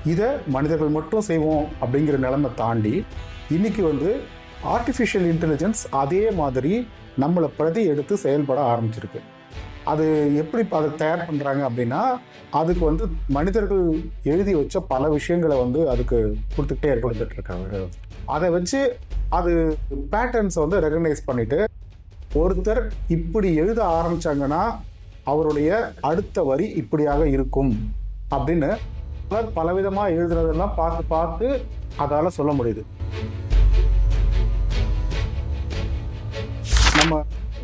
இதை மனிதர்கள் மட்டும் செய்வோம் அப்படிங்கிற நிலைமை தாண்டி இன்னைக்கு வந்து ஆர்டிஃபிஷியல் இன்டெலிஜென்ஸ் அதே மாதிரி நம்மளை பிரதி எடுத்து செயல்பட ஆரம்பிச்சிருக்கு. அது எப்படி அதை தயார் பண்ணுறாங்க அப்படின்னா, அதுக்கு வந்து மனிதர்கள் எழுதி வச்ச பல விஷயங்களை வந்து அதுக்கு கொடுத்துட்டு இருக்காங்க. அதை வச்சு அது பேட்டர்ன்ஸை வந்து ரெகக்னைஸ் பண்ணிட்டு ஒருத்தர் இப்படி எழுத ஆரம்பிச்சாங்கன்னா அவருடைய அடுத்த வரி இப்படியாக இருக்கும் அப்படின்னு பலவிதமாக எழுதுனதெல்லாம் பார்த்து பார்த்து அதால் சொல்ல முடியுது. நம்ம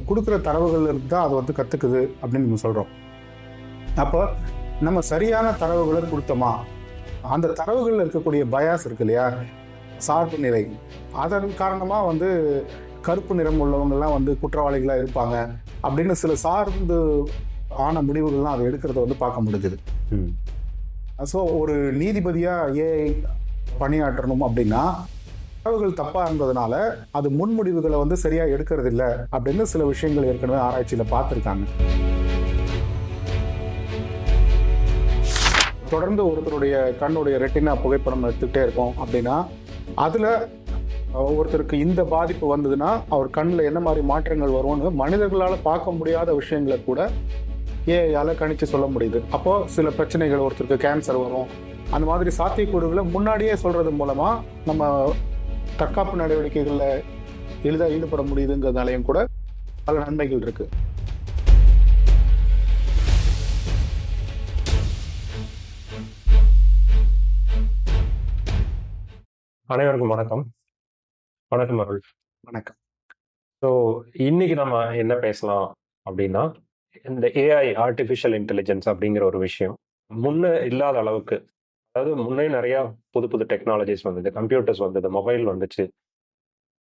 கொடுக்குற தரவுகள் இருந்து தான் அது வந்து கற்றுக்குது அப்படின்னு நம்ம சொல்கிறோம். அப்போ நம்ம சரியான தரவுகளை கொடுத்தோமா, அந்த தரவுகளில் இருக்கக்கூடிய பயாஸ் இருக்கு இல்லையா, சார்பு நிலை, அதன் காரணமாக வந்து கருப்பு நிறம் உள்ளவங்கெல்லாம் வந்து குற்றவாளிகளாக இருப்பாங்க அப்படின்னு சில சார்ந்து ஆன முடிவுகள்லாம் அதை எடுக்கிறத வந்து பார்க்க முடிஞ்சுது. ஸோ ஒரு நீதிபதியாக ஏஐ பணியாற்றணும் அப்படின்னா தரவுகள் தப்பாக இருந்ததுனால அது முன்முடிவுகளை வந்து சரியாக எடுக்கிறது இல்லை அப்படின்னு சில விஷயங்கள் ஏற்கனவே ஆராய்ச்சியில் பார்த்துருக்காங்க. தொடர்ந்து ஒருத்தருடைய கண்ணுடைய ரெட்டினா புகைப்படம் எடுத்துக்கிட்டே இருக்கோம் அப்படின்னா அதில் ஒருத்தருக்கு இந்த பாதிப்பு வந்ததுன்னா அவர் கண்ணில் என்ன மாதிரி மாற்றங்கள் வரும்னு மனிதர்களால் பார்க்க முடியாத விஷயங்களை கூட ஏஐயால் கணிச்சு சொல்ல முடியுது. அப்போது சில பிரச்சனைகள், ஒருத்தருக்கு கேன்சர் வரும், அந்த மாதிரி சாத்தியக்கூறுகளை முன்னாடியே சொல்கிறது மூலமாக நம்ம தற்காப்பு நடவடிக்கைகளில் எளிதாக ஈடுபட முடியுதுங்கிறதுனாலையும் கூட பல நன்மைகள் இருக்கு. அனைவருக்கும் வணக்கம். வணக்கம் அருள். வணக்கம். ஸோ இன்னைக்கு நம்ம என்ன பேசலாம் அப்படின்னா, இந்த ஏஐ ஆர்டிஃபிஷியல் இன்டெலிஜென்ஸ் அப்படிங்கிற ஒரு விஷயம் முன்ன இல்லாத அளவுக்கு, அதாவது முன்னே நிறைய புது புது டெக்னாலஜிஸ் வந்தது, கம்ப்யூட்டர்ஸ் வந்தது, மொபைல் வந்துச்சு.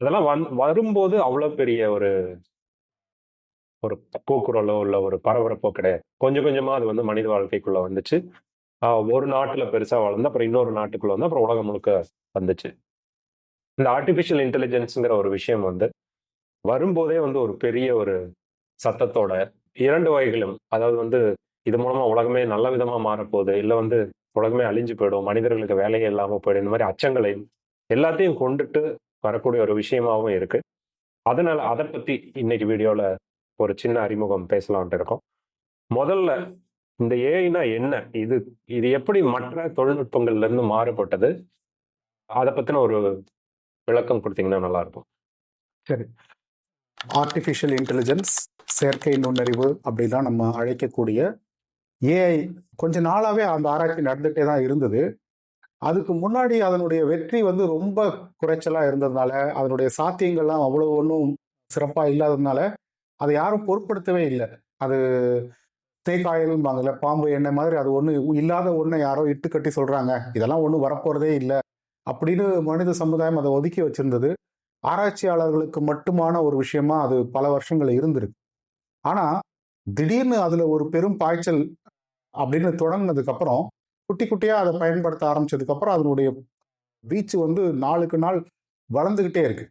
அதெல்லாம் வரும்போது அவ்வளோ பெரிய ஒரு கூக்குரலோ இல்லை ஒரு பரபரப்போ கிடையாது. கொஞ்சம் கொஞ்சமா அது வந்து மனித வாழ்க்கைக்குள்ள வந்துச்சு. ஒரு நாட்டுல பெருசா வளர்ந்து அப்புறம் இன்னொரு நாட்டுக்குள்ள வந்து அப்புறம் உலகம் முழுக்க வந்துச்சு. இந்த ஆர்டிஃபிஷியல் இன்டெலிஜென்ஸுங்கிற ஒரு விஷயம் வந்து வரும்போதே வந்து ஒரு பெரிய ஒரு சத்தத்தோட இரண்டு வகைகளும், அதாவது வந்து இது மூலமா உலகமே நல்ல விதமா மாறப்போகுது, இல்லை வந்து உலகமே அழிஞ்சு போயிடும், மனிதர்களுக்கு வேலையே இல்லாமல் போயிடும், இந்த மாதிரி அச்சங்களையும் எல்லாத்தையும் கொண்டுட்டு வரக்கூடிய ஒரு விஷயமாவும் இருக்கு. அதனால அதை பத்தி இன்னைக்கு வீடியோல ஒரு சின்ன அறிமுகம் பேசலான்ட்டு இருக்கோம். முதல்ல இந்த ஏஐனா என்ன, இது இது எப்படி மற்ற தொழில்நுட்பங்கள்ல இருந்து மாறுபட்டது, அதை பத்தின ஒரு விளக்கம் கொடுத்தீங்கன்னா நல்லா இருக்கும். சரி. ஆர்டிஃபிஷியல் இன்டெலிஜென்ஸ், செயற்கை நுண்ணறிவு அப்படிலாம் நம்ம அழைக்கக்கூடிய ஏஐ கொஞ்ச நாளாவே அந்த ஆராய்ச்சி நடந்துகிட்டே தான் இருந்தது. அதுக்கு முன்னாடி அதனுடைய வெற்றி வந்து ரொம்ப குறைச்சலா இருந்ததுனால, அதனுடைய சாத்தியங்கள்லாம் அவ்வளவு ஒன்றும் சிறப்பாக இல்லாததுனால அதை யாரும் பொருட்படுத்தவே இல்லை. அது தேக்காயல்பாங்கல்ல, பாம்பு எண்ணெய் மாதிரி அது ஒன்று இல்லாத ஒன்றை யாரோ இட்டு கட்டி சொல்றாங்க, இதெல்லாம் ஒன்றும் வரப்போறதே இல்லை அப்படின்னு மனித சமுதாயம் அதை ஒதுக்கி வச்சிருந்தது. ஆராய்ச்சியாளர்களுக்கு மட்டுமான ஒரு விஷயமா அது பல வருஷங்கள் இருந்திருக்கு. ஆனா திடீர்னு அதுல ஒரு பெரும் பாய்ச்சல் அப்படின்னு தொடங்கினதுக்கு அப்புறம், குட்டி குட்டியா அதை பயன்படுத்த ஆரம்பிச்சதுக்கு அப்புறம் அதனுடைய வீச்சு வந்து நாளுக்கு நாள் வளர்ந்துகிட்டே இருக்கு.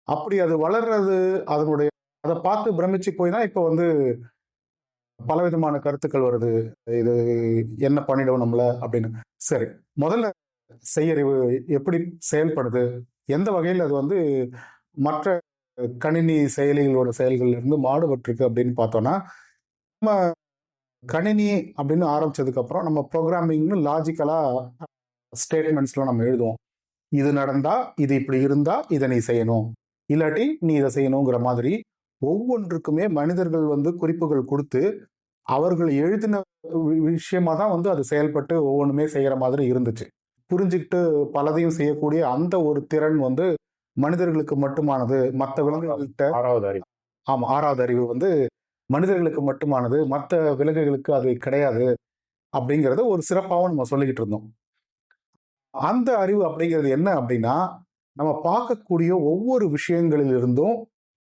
அப்படி அது வளர்றது, அதனுடைய அதை பார்த்து பிரமிச்சு போய் தான் இப்போ வந்து பலவிதமான கருத்துக்கள் வருது, இது என்ன பண்ணிடும் நம்மள அப்படின்னு. சரி, முதல்ல செய்யறிவு எப்படி செயல்படுது, எந்த வகையில் அது வந்து மற்ற கணினி செயலிகளோட செயல்கள்ல இருந்து மாறுபட்டிருக்கு அப்படின்னு பார்த்தோம்னா, நம்ம கணினி அப்படின்னு ஆரம்பிச்சதுக்கு அப்புறம் நம்ம ப்ரோக்ராமிங்னு லாஜிக்கலா ஸ்டேட்மெண்ட்ஸ்லாம் நம்ம எழுதுவோம். இது நடந்தா, இது இப்படி இருந்தா இதை நீ செய்யணும், இல்லாட்டி நீ இதை செய்யணுங்கிற மாதிரி ஒவ்வொன்றுக்குமே மனிதர்கள் வந்து குறிப்புகள் கொடுத்து அவர்கள் எழுதின விஷயமா தான் வந்து அது செயல்பட்டு ஒவ்வொன்றுமே செய்யற மாதிரி இருந்துச்சு. புரிஞ்சுக்கிட்டு பலதையும் செய்யக்கூடிய அந்த ஒரு திறன் வந்து மனிதர்களுக்கு மட்டுமானது, மற்ற விலங்குகள்கிட்ட ஆறாவது அறிவு வந்து மனிதர்களுக்கு மட்டுமானது, மற்ற விலங்குகளுக்கு அது கிடையாது அப்படிங்கிறத ஒரு சிறப்பாகவும் நம்ம சொல்லிக்கிட்டு இருந்தோம். அந்த அறிவு அப்படிங்கிறது என்ன அப்படின்னா, நம்ம பார்க்கக்கூடிய ஒவ்வொரு விஷயங்களில் இருந்தும்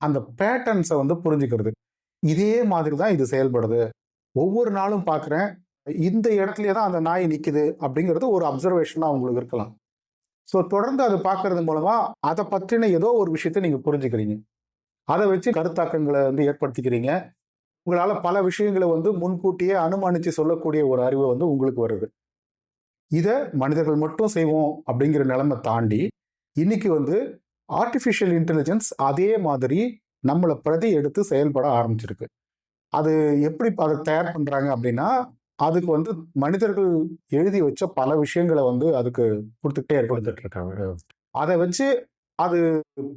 அந்த பேட்டர்ன்ஸை வந்து புரிஞ்சுக்கிறது. இதே மாதிரி தான் இது செயல்படுது, ஒவ்வொரு நாளும் பார்க்குறேன், இந்த இடத்துலயே தான் அந்த நாய் நிற்குது அப்படிங்கிறது ஒரு அப்சர்வேஷனாக உங்களுக்கு இருக்கலாம். ஸோ தொடர்ந்து அது பார்க்கறது மூலமா அதை பற்றின ஏதோ ஒரு விஷயத்தை நீங்கள் புரிஞ்சுக்கிறீங்க, அதை வச்சு கருத்தாக்கங்களை வந்து ஏற்படுத்திக்கிறீங்க. உங்களால் பல விஷயங்களை வந்து முன்கூட்டியே அனுமானித்து சொல்லக்கூடிய ஒரு அறிவு வந்து உங்களுக்கு வருது. இதை மனிதர்கள் மட்டும் செய்வோம் அப்படிங்கிற நிலைமை தாண்டி இன்னைக்கு வந்து ஆர்டிஃபிஷியல் இன்டெலிஜென்ஸ் அதே மாதிரி நம்மளை பிரதி எடுத்து செயல்பட ஆரம்பிச்சிருக்கு. அது எப்படி அதை தயார் பண்றாங்க அப்படின்னா, அதுக்கு வந்து மனிதர்கள் எழுதி வச்ச பல விஷயங்களை வந்து அதுக்கு கொடுத்துட்டே இருக்காங்க. கொடுத்துட்டு இருக்காங்க. அதை வச்சு அது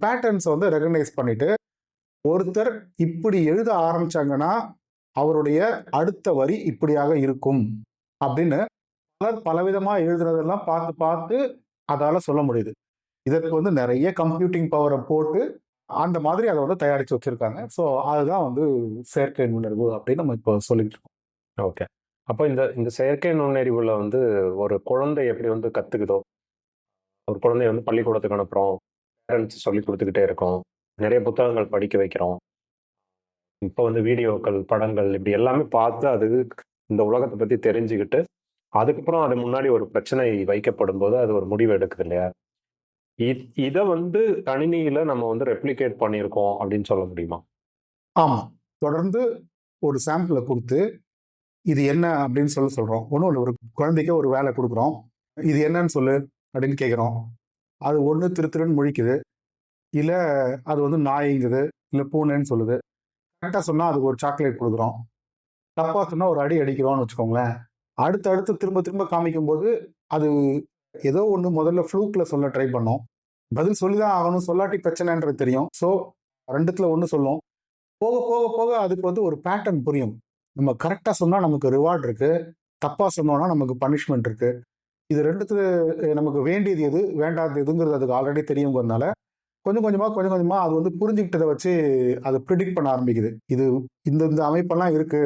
பேட்டர்ன்ஸ் வந்து ரெகனைஸ் பண்ணிட்டு, ஒருத்தர் இப்படி எழுத ஆரம்பிச்சாங்கன்னா அவருடைய அடுத்த வரி இப்படியாக இருக்கும் அப்படின்னு பலர் பலவிதமா எழுதுனதெல்லாம் பார்த்து பார்த்து அதால சொல்ல முடியுது. இதற்கு வந்து நிறைய கம்ப்யூட்டிங் பவரை போட்டு அந்த மாதிரி அதை வந்து தயாரிச்சு வச்சிருக்காங்க. ஸோ அதுதான் வந்து செயற்கை நுண்ணறிவு அப்படின்னு நம்ம இப்போ சொல்லிட்டு இருக்கோம். ஓகே. அப்போ இந்த இந்த செயற்கை நுண்ணறிவுல வந்து ஒரு குழந்தை எப்படி வந்து கத்துக்குதோ, ஒரு குழந்தைய வந்து பள்ளிக்கூடத்துக்கு அனுப்புறோம், பேரண்ட்ஸ் சொல்லி கொடுத்துக்கிட்டே இருக்கோம், நிறைய புத்தகங்கள் படிக்க வைக்கிறோம், இப்போ வந்து வீடியோக்கள், படங்கள் இப்படி எல்லாமே பார்த்து அது இந்த உலகத்தை பத்தி தெரிஞ்சுக்கிட்டு, அதுக்கப்புறம் அது முன்னாடி ஒரு பிரச்சனை வைக்கப்படும் போது அது ஒரு முடிவு எடுக்குது இல்லையா? இதை வந்து கணினியில நம்ம வந்து ரெப்ளிகேட் பண்ணியிருக்கோம் அப்படின்னு சொல்ல முடியுமா? ஆமா, தொடர்ந்து ஒரு சாம்பிளை கொடுத்து இது என்ன அப்படின்னு சொல்றோம். ஒன்றும் இல்லை, ஒரு குழந்தைக்கு ஒரு வேலை கொடுக்குறோம், இது என்னன்னு சொல்லு அப்படின்னு கேட்குறோம். அது ஒன்று திருன்னு முழிக்குது, இல்லை அது வந்து நாய்ங்குது, இல்லை பூனைன்னு சொல்லுது. கரெக்டாக சொன்னால் அதுக்கு ஒரு சாக்லேட் கொடுக்குறோம், தப்பாக சொன்னால் ஒரு அடி அடிக்கிறோம்னு வச்சுக்கோங்களேன். அடுத்து திரும்ப திரும்ப காமிக்கும் போது அது ஏதோ ஒன்று முதல்ல ஃப்ளூக்கில் சொல்ல ட்ரை பண்ணோம், பதில் சொல்லி தான் ஆகணும், சொல்லாட்டி பிரச்சனைன்றது தெரியும். ஸோ ரெண்டுத்துல ஒன்று சொல்லும். போக போக போக அதுக்கு வந்து ஒரு பேட்டர்ன் புரியும். நம்ம கரெக்டாக சொன்னால் நமக்கு ரிவார்ட் இருக்கு, தப்பாக சொன்னோம்னா நமக்கு பனிஷ்மெண்ட் இருக்கு. இது ரெண்டுத்துல நமக்கு வேண்டியது எது வேண்டாதது எதுங்கிறது அதுக்கு ஆல்ரெடி தெரியுங்கிறதுனால கொஞ்சம் கொஞ்சமா அது வந்து புரிஞ்சுக்கிட்டதை வச்சு அதை ப்ரிடிக்ட் பண்ண ஆரம்பிக்குது. இது இந்த இந்த அமைப்பெல்லாம் இருக்கு,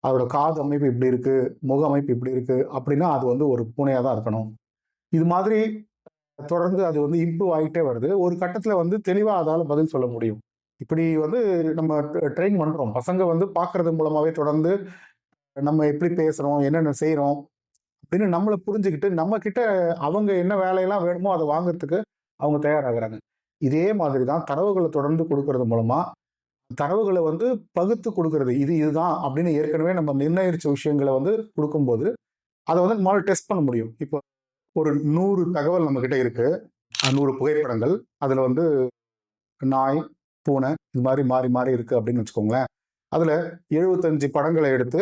அதோட காது அமைப்பு இப்படி இருக்கு, முக அமைப்பு இப்படி இருக்கு அப்படின்னா அது வந்து ஒரு பூனையாக தான் இருக்கணும். இது மாதிரி தொடர்ந்து அது வந்து இம்ப்ரூவ் ஆகிட்டே வருது. ஒரு கட்டத்தில் வந்து தெளிவாக அதால் பதில் சொல்ல முடியும். இப்படி வந்து நம்ம ட்ரெயின் பண்ணுறோம். பசங்க வந்து பார்க்கறது மூலமாகவே தொடர்ந்து நம்ம எப்படி பேசுகிறோம், என்னென்ன செய்கிறோம் அப்படின்னு நம்மளை புரிஞ்சுக்கிட்டு நம்ம கிட்ட அவங்க என்ன வேலையெல்லாம் வேணுமோ அதை வாங்குறதுக்கு அவங்க தயாராகிறாங்க. இதே மாதிரி தான் தரவுகளை தொடர்ந்து கொடுக்கறது மூலமா தரவுகளை வந்து பகுத்து கொடுக்கறது, இதுதான் அப்படின்னு ஏற்கனவே நம்ம நிர்ணயிச்ச விஷயங்களை வந்து கொடுக்கும்போது அதை வந்து நம்மளால டெஸ்ட் பண்ண முடியும். இப்போ ஒரு 100 தகவல் நம்ம கிட்ட இருக்கு, 100 புகைப்படங்கள், அதுல வந்து நாய், பூனை இது மாதிரி மாறி மாறி இருக்கு அப்படின்னு வச்சுக்கோங்களேன். அதுல 75 படங்களை எடுத்து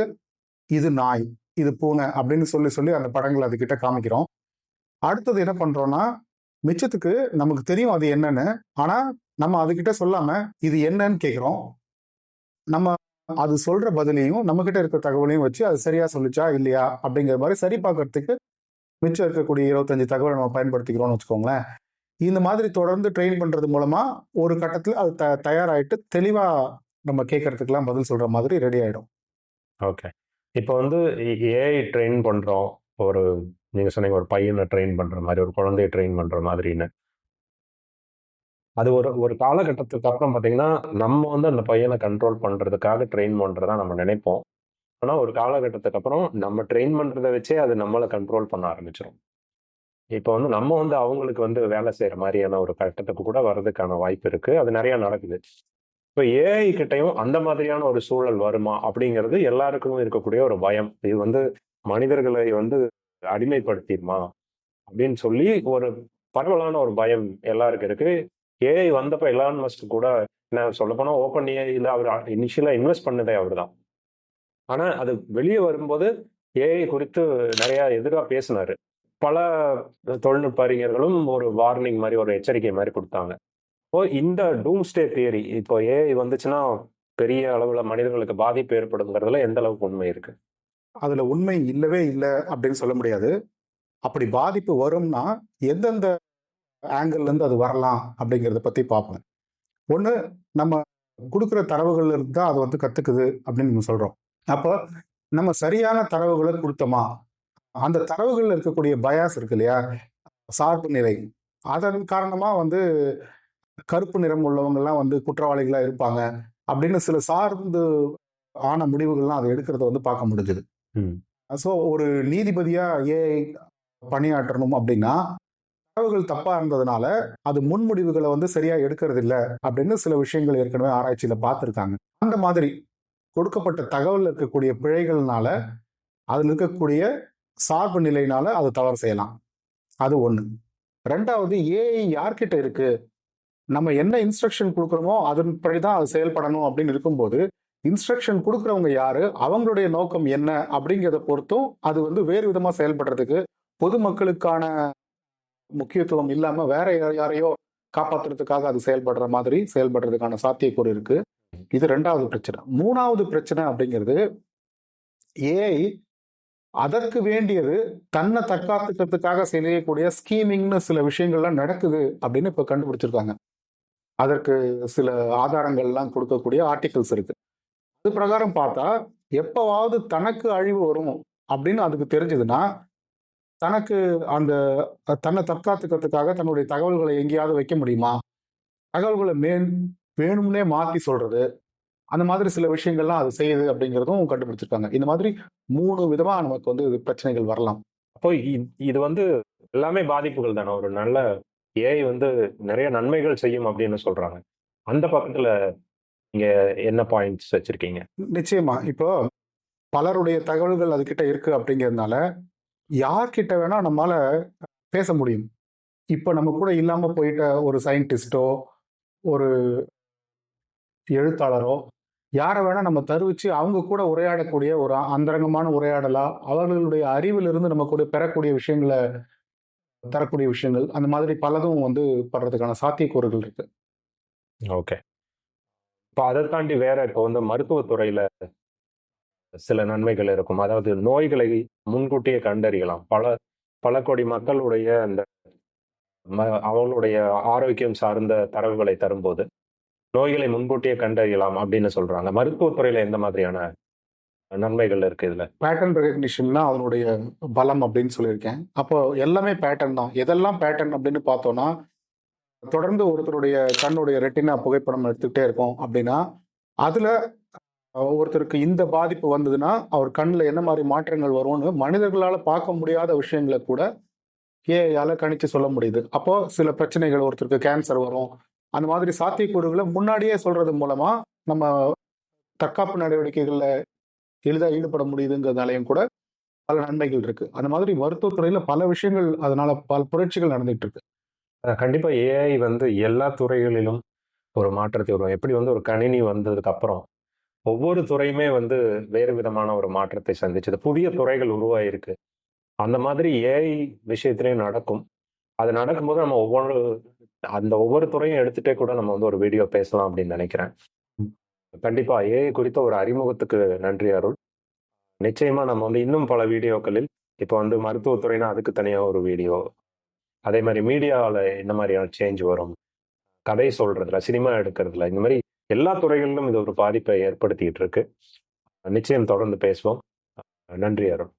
இது நாய், இது பூனை அப்படின்னு சொல்லி சொல்லி அந்த படங்களை அதுகிட்ட காமிக்கிறோம். அடுத்தது என்ன பண்றோம்னா, மிச்சத்துக்கு நமக்கு தெரியும் அது என்னன்னு, ஆனா நம்ம அதுகிட்ட சொல்லாம இது என்னன்னு கேட்கிறோம். நம்ம அது சொல்ற பதிலையும் நம்ம கிட்ட இருக்க தகவலையும் வச்சு அது சரியா சொல்லிச்சா இல்லையா அப்படிங்கிற மாதிரி சரி பார்க்கறதுக்கு மிச்சம் இருக்கக்கூடிய 25 தகவலை நம்ம பயன்படுத்திக்கிறோம்னு வச்சுக்கோங்களேன். இந்த மாதிரி தொடர்ந்து ட்ரெயின் பண்றது மூலமா ஒரு கட்டத்தில் அது தயாராயிட்டு தெளிவா நம்ம கேட்கறதுக்கெல்லாம் பதில் சொல்ற மாதிரி ரெடி ஆயிடும். ஓகே. இப்போ வந்து ஏஐ ட்ரெயின் பண்றோம். ஒரு நீங்க சொன்னீங்க ஒரு பையனை ட்ரெயின் பண்ற மாதிரி, ஒரு குழந்தையை ட்ரெயின் பண்ற மாதிரின்னு. அது ஒரு ஒரு காலகட்டத்துக்கு அப்புறம் பார்த்தீங்கன்னா, நம்ம வந்து அந்த பையனை கண்ட்ரோல் பண்றதுக்காக ட்ரெயின் பண்றதா நம்ம நினைப்போம். ஆனா ஒரு காலகட்டத்துக்கு அப்புறம் நம்ம ட்ரெயின் பண்றத வச்சே அது நம்மள கண்ட்ரோல் பண்ண ஆரம்பிச்சிரும். இப்போ வந்து நம்ம வந்து அவங்களுக்கு வந்து வேலை செய்யற மாதிரியான ஒரு கட்டத்துக்கு கூட வர்றதுக்கான வாய்ப்பு இருக்கு. அது நிறைய நடக்குது. இப்போ ஏஐ கிட்டயும் அந்த மாதிரியான ஒரு சூழல் வருமா? அப்படிங்கிறது எல்லாருக்கும் இருக்கக்கூடிய ஒரு பயம். இது வந்து மனிதர்களை வந்து அடிமைப்படுத்திருமா? அப்படின்னு சொல்லி ஒரு பரவலான ஒரு பயம் எல்லாருக்கும் இருக்கு. ஏஐ வந்தப்ப எலான் மஸ்க் கூட நான் சொல்லப்போனா ஓப்பன் ஏஐல அவர் இனிஷியலா இன்வெஸ்ட் பண்ணதே அவர்தான். ஆனா அது வெளியே வரும்போது ஏஐ குறித்து நிறைய எதிரா பேசினாரு. பல தொழில்நுட்ப அறிஞர்களும் ஒரு வார்னிங் மாதிரி, ஒரு எச்சரிக்கை மாதிரி கொடுத்தாங்க. இப்போ இந்த டூம்ஸ்டே தியரி, இப்போ ஏஐ வந்துச்சுன்னா பெரிய அளவுல மனிதர்களுக்கு பாதிப்பு ஏற்படுங்கிறதுல எந்த அளவுக்கு உண்மை இருக்கு? அதுல உண்மை இல்லவே இல்லை அப்படின்னு சொல்ல முடியாது. அப்படி பாதிப்பு வரும்னா எந்தெந்த ஆங்கிள் இருந்து அது வரலாம் அப்படிங்கிறத பத்தி பார்ப்போம். ஒண்ணு, நம்ம கொடுக்குற தரவுகள் இருந்து தான் அது வந்து கத்துக்குது அப்படின்னு நம்ம சொல்றோம். அப்போ நம்ம சரியான தரவுகளை கொடுத்தோமா, அந்த தரவுகள்ல இருக்கக்கூடிய பயாஸ் இருக்கு இல்லையா, சார்பு நிலை, அதன் காரணமா வந்து கருப்பு நிறம் உள்ளவங்கெல்லாம் வந்து குற்றவாளிகளா இருப்பாங்க அப்படின்னு சில சார்ந்து ஆன முடிவுகள்லாம் அதை எடுக்கிறத வந்து பார்க்க முடிஞ்சுது. ஸோ ஒரு நீதிபதியா ஏஐ பணியாற்றணும் அப்படின்னா தரவுகள் தப்பா இருந்ததுனால அது முன்முடிவுகளை வந்து சரியா எடுக்கிறது இல்லை அப்படின்னு சில விஷயங்கள் ஏற்கனவே ஆராய்ச்சியில பார்த்துருக்காங்க. அந்த மாதிரி கொடுக்கப்பட்ட தகவல் இருக்கக்கூடிய பிழைகள்னால அதில் இருக்கக்கூடிய சார்பு நிலையினால அது தவறு செய்யலாம். அது ஒண்ணு. 2வது ஏஐ யார்கிட்ட இருக்கு? நம்ம என்ன இன்ஸ்ட்ரக்ஷன் குடுக்குறோமோ, அதன்படி தான் அது செயல்படணும் அப்படின்னு இருக்கும்போது, இன்ஸ்ட்ரக்ஷன் குடுக்குறவங்க யாரு? அவங்களுடைய நோக்கம் என்ன? அப்படிங்கிறத பொறுத்தும் அது வந்து வேறு விதமா செயல்படுறதுக்கு, பொதுமக்களுக்கான முக்கியத்துவம் இல்லாம வேற யாரையோ காப்பாத்துறதுக்காக அது செயல்படுற மாதிரி செயல்படுறதுக்கான சாத்தியக்கூறு இருக்கு. இது 2வது பிரச்சனை. 3வது பிரச்சனை அப்படிங்கிறது, ஏஐ அதற்கு வேண்டியது தன்னை தற்காத்துக்கிறதுக்காக செய்யக்கூடிய ஸ்கீமிங்னு சில விஷயங்கள்லாம் நடக்குது அப்படின்னு இப்ப கண்டுபிடிச்சிருக்காங்க. அதற்கு சில ஆதாரங்கள்லாம் கொடுக்கக்கூடிய ஆர்டிகல்ஸ் இருக்கு. அது பிரகாரம் பார்த்தா, எப்பவாவது தனக்கு அழிவு வரும் அப்படின்னு அதுக்கு தெரிஞ்சதுன்னா, தனக்கு அந்த தன்னை தற்காத்துக்கிறதுக்காக தன்னுடைய தகவல்களை எங்கேயாவது வைக்க முடியுமா? தகவல்களை வேணும்னே மாத்தி சொல்றது. அந்த மாதிரி சில விஷயங்கள்லாம் அது செய்யுது அப்படிங்கிறதும் கண்டுபிடிச்சிருக்காங்க. இந்த மாதிரி 3 விதமா நமக்கு வந்து பிரச்சனைகள் வரலாம். அப்போ இது வந்து எல்லாமே பாதிப்புகள் தானே. ஒரு நல்ல ஏஐ வந்து நிறைய நன்மைகள் செய்யும் அப்படின்னு சொல்றாங்க. அந்த பக்கத்துல நீங்க என்ன பாயிண்ட்ஸ் வச்சிருக்கீங்க? நிச்சயமா. இப்போ பலருடைய தகவல்கள் அதுகிட்ட இருக்கு அப்படிங்கிறதுனால, யார்கிட்ட வேணா நம்மால பேச முடியும். இப்ப நம்ம கூட இல்லாம போயிட்ட ஒரு சயின்டிஸ்ட்டோ, ஒரு எழுத்தாளரோ, யார வேணா நம்ம தருவிச்சு அவங்க கூட உரையாடக்கூடிய ஒரு அந்தரங்கமான உரையாடலா, அவர்களுடைய அறிவிலிருந்து நம்ம கூட பெறக்கூடிய விஷயங்கள தரக்கூடிய விஷயங்கள், அந்த மாதிரி பலதும் வந்து படுறதுக்கான சாத்தியக்கூறுகள் இருக்கு. ஓகே. இப்ப அத தாண்டி வேற இப்போ வந்து மருத்துவத் துறையில சில நன்மைகள் இருக்கும். அதாவது நோய்களை முன்கூட்டியே கண்டறியலாம். பல பல கோடி மக்களுடைய அந்த அவங்களுடைய ஆரோக்கியம் சார்ந்த தரவுகளை தரும்போது, நோய்களை முன்கூட்டியே கண்டறியலாம் அப்படின்னு சொல்றாங்க. மருத்துவத் துறையில எந்த மாதிரியான நன்மைகள் இருக்கு இதுல? பேட்டர்ன் ரெகக்னிஷன் தான் அதனுடைய பலம் அப்படின்னு சொல்லியிருக்கேன். அப்போ எல்லாமே பேட்டர்ன் தான். எதெல்லாம் பேட்டர்ன் அப்படின்னு பார்த்தோம்னா, தொடர்ந்து ஒருத்தருடைய கண்ணுடைய ரெட்டினா புகைப்படம் எடுத்துக்கிட்டே இருக்கோம் அப்படின்னா, அதுல ஒருத்தருக்கு இந்த பாதிப்பு வந்ததுன்னா, அவர் கண்ணுல என்ன மாரி மாற்றங்கள் வரும்னு மனிதர்களால பார்க்க முடியாத விஷயங்கள கூட ஏஐயால கணிச்சு சொல்ல முடியுது. அப்போ சில பிரச்சனைகள் ஒருத்தருக்கு கேன்சர் வரும். அந்த மாதிரி சாத்தியக்கூறுகள முன்னாடியே சொல்றது மூலமா, நம்ம தற்காப்பு நடவடிக்கைகள்ல எளிதா ஈடுபட முடியுதுங்கிறதுனாலயும் கூட பல நன்மைகள் இருக்கு. அந்த மாதிரி மருத்துவத் துறையில பல விஷயங்கள் அதனால பல புரட்சிகள் நடந்துட்டு இருக்கு. கண்டிப்பா ஏஐ வந்து எல்லா துறைகளிலும் ஒரு மாற்றத்தை உருவாக்கும். எப்படி வந்து ஒரு கணினி வந்ததுக்கு அப்புறம், ஒவ்வொரு துறையுமே வந்து வேறு விதமான ஒரு மாற்றத்தை சந்திச்சது. புதிய துறைகள் உருவாயிருக்கு. அந்த மாதிரி ஏஐ விஷயத்திலயும் நடக்கும். அது நடக்கும்போது நம்ம ஒவ்வொரு துறையும் எடுத்துட்டே கூட நம்ம வந்து ஒரு வீடியோ பேசலாம் அப்படின்னு நினைக்கிறேன். கண்டிப்பா ஏஐ குறித்த ஒரு அறிமுகத்துக்கு நன்றி அருள். நிச்சயமா நம்ம வந்து இன்னும் பல வீடியோக்களில் இப்ப வந்து மருத்துவத்துறைனா அதுக்கு தனியா ஒரு வீடியோ. அதே மாரி மீடியால என்ன மாரியான சேஞ்ச் வரும்? கதை சொல்றதுல, சினிமா எடுக்கிறதுல, இந்த மாரி எல்லா துறைகளிலும் இது ஒரு பாதிப்பை ஏற்படுத்திட்டு இருக்கு. நிச்சயம் தொடர்ந்து பேசுவோம். நன்றி அருள்.